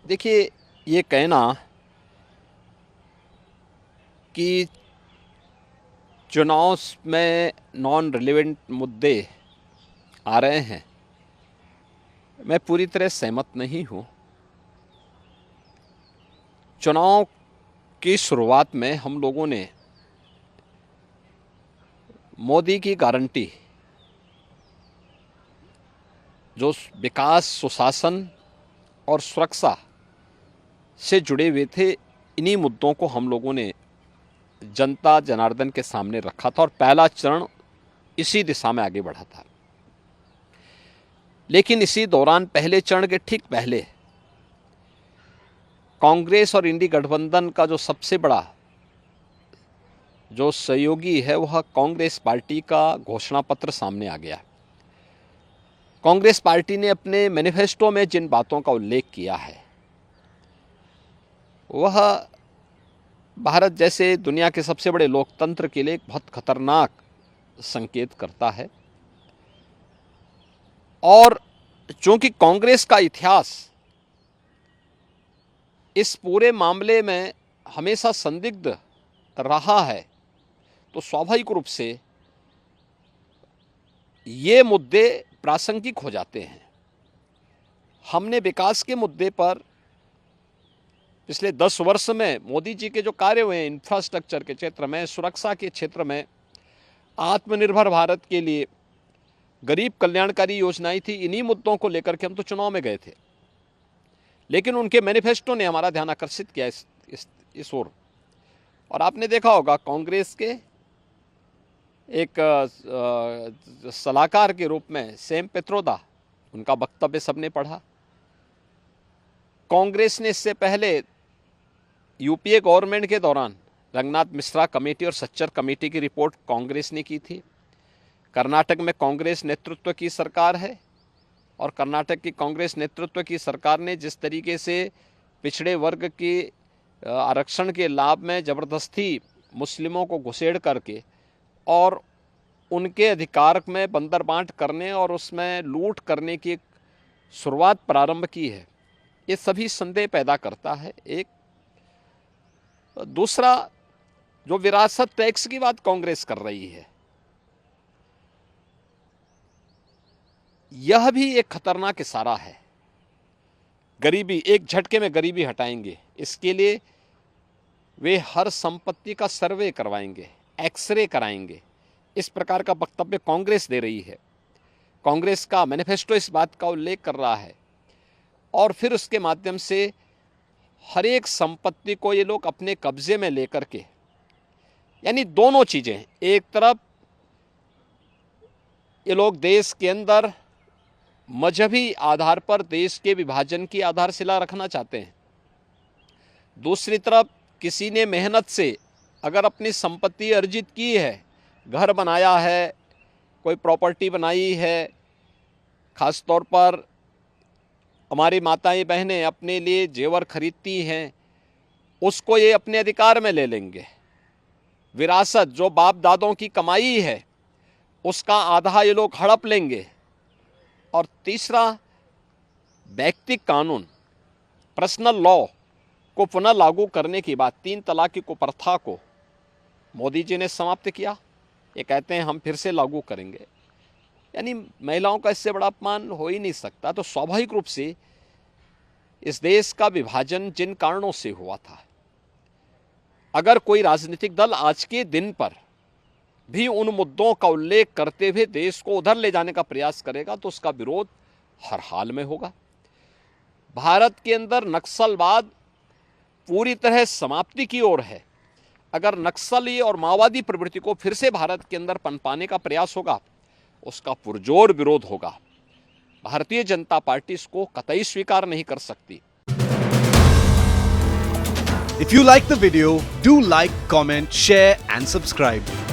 देखिए, ये कहना कि चुनाव में नॉन रिलेवेंट मुद्दे आ रहे हैं, मैं पूरी तरह सहमत नहीं हूँ। चुनाव की शुरुआत में हम लोगों ने मोदी की गारंटी, जो विकास, सुशासन और सुरक्षा से जुड़े हुए थे, इन्हीं मुद्दों को हम लोगों ने जनता जनार्दन के सामने रखा था और पहला चरण इसी दिशा में आगे बढ़ा था। लेकिन इसी दौरान पहले चरण के ठीक पहले कांग्रेस और इंडी गठबंधन का जो सबसे बड़ा जो सहयोगी है वह कांग्रेस पार्टी का घोषणा पत्र सामने आ गया। कांग्रेस पार्टी ने अपने मैनिफेस्टो में जिन बातों का उल्लेख किया है वह भारत जैसे दुनिया के सबसे बड़े लोकतंत्र के लिए एक बहुत खतरनाक संकेत करता है। और चूंकि कांग्रेस का इतिहास इस पूरे मामले में हमेशा संदिग्ध रहा है, तो स्वाभाविक रूप से ये मुद्दे प्रासंगिक हो जाते हैं। हमने विकास के मुद्दे पर पिछले 10 वर्ष में मोदी जी के जो कार्य हुए हैं, इंफ्रास्ट्रक्चर के क्षेत्र में, सुरक्षा के क्षेत्र में, आत्मनिर्भर भारत के लिए गरीब कल्याणकारी योजनाएं थी, इन्हीं मुद्दों को लेकर के हम तो चुनाव में गए थे। लेकिन उनके मैनिफेस्टो ने हमारा ध्यान आकर्षित किया इस ओर। और आपने देखा होगा कांग्रेस के एक सलाहकार के रूप में सैम पित्रोदा, उनका वक्तव्य सबने पढ़ा। कांग्रेस ने इससे पहले यूपीए गवर्नमेंट के दौरान रंगनाथ मिश्रा कमेटी और सच्चर कमेटी की रिपोर्ट कांग्रेस ने की थी। कर्नाटक में कांग्रेस नेतृत्व की सरकार है और कर्नाटक की कांग्रेस नेतृत्व की सरकार ने जिस तरीके से पिछड़े वर्ग के आरक्षण के लाभ में ज़बरदस्ती मुस्लिमों को घुसेड़ करके और उनके अधिकार में बंदरबांट करने और उसमें लूट करने की शुरुआत प्रारंभ की है, ये सभी संदेह पैदा करता है। एक दूसरा, जो विरासत टैक्स की बात कांग्रेस कर रही है, यह भी एक खतरनाक इशारा है। गरीबी, एक झटके में गरीबी हटाएंगे, इसके लिए वे हर संपत्ति का सर्वे करवाएंगे, एक्सरे कराएंगे, इस प्रकार का वक्तव्य कांग्रेस दे रही है। कांग्रेस का मैनिफेस्टो इस बात का उल्लेख कर रहा है और फिर उसके माध्यम से हर एक संपत्ति को ये लोग अपने कब्जे में लेकर के, यानी दोनों चीज़ें, एक तरफ ये लोग देश के अंदर मजहबी आधार पर देश के विभाजन की आधारशिला रखना चाहते हैं, दूसरी तरफ किसी ने मेहनत से अगर अपनी संपत्ति अर्जित की है, घर बनाया है, कोई प्रॉपर्टी बनाई है, ख़ास तौर पर हमारी माताएं बहनें अपने लिए जेवर खरीदती हैं, उसको ये अपने अधिकार में ले लेंगे। विरासत, जो बाप दादों की कमाई है, उसका आधा ये लोग हड़प लेंगे। और तीसरा, व्यक्तिगत कानून, पर्सनल लॉ को पुनः लागू करने की बात, 3 तलाक की कुप्रथा को मोदी जी ने समाप्त किया, ये कहते हैं हम फिर से लागू करेंगे। यानी महिलाओं का इससे बड़ा अपमान हो ही नहीं सकता। तो स्वाभाविक रूप से इस देश का विभाजन जिन कारणों से हुआ था, अगर कोई राजनीतिक दल आज के दिन पर भी उन मुद्दों का उल्लेख करते हुए देश को उधर ले जाने का प्रयास करेगा तो उसका विरोध हर हाल में होगा। भारत के अंदर नक्सलवाद पूरी तरह समाप्ति की ओर है। अगर नक्सली और माओवादी प्रवृत्ति को फिर से भारत के अंदर पनपाने का प्रयास होगा, उसका पुरजोर विरोध होगा। भारतीय जनता पार्टी इसको कतई स्वीकार नहीं कर सकती। If you like the video, do like, comment, share and subscribe.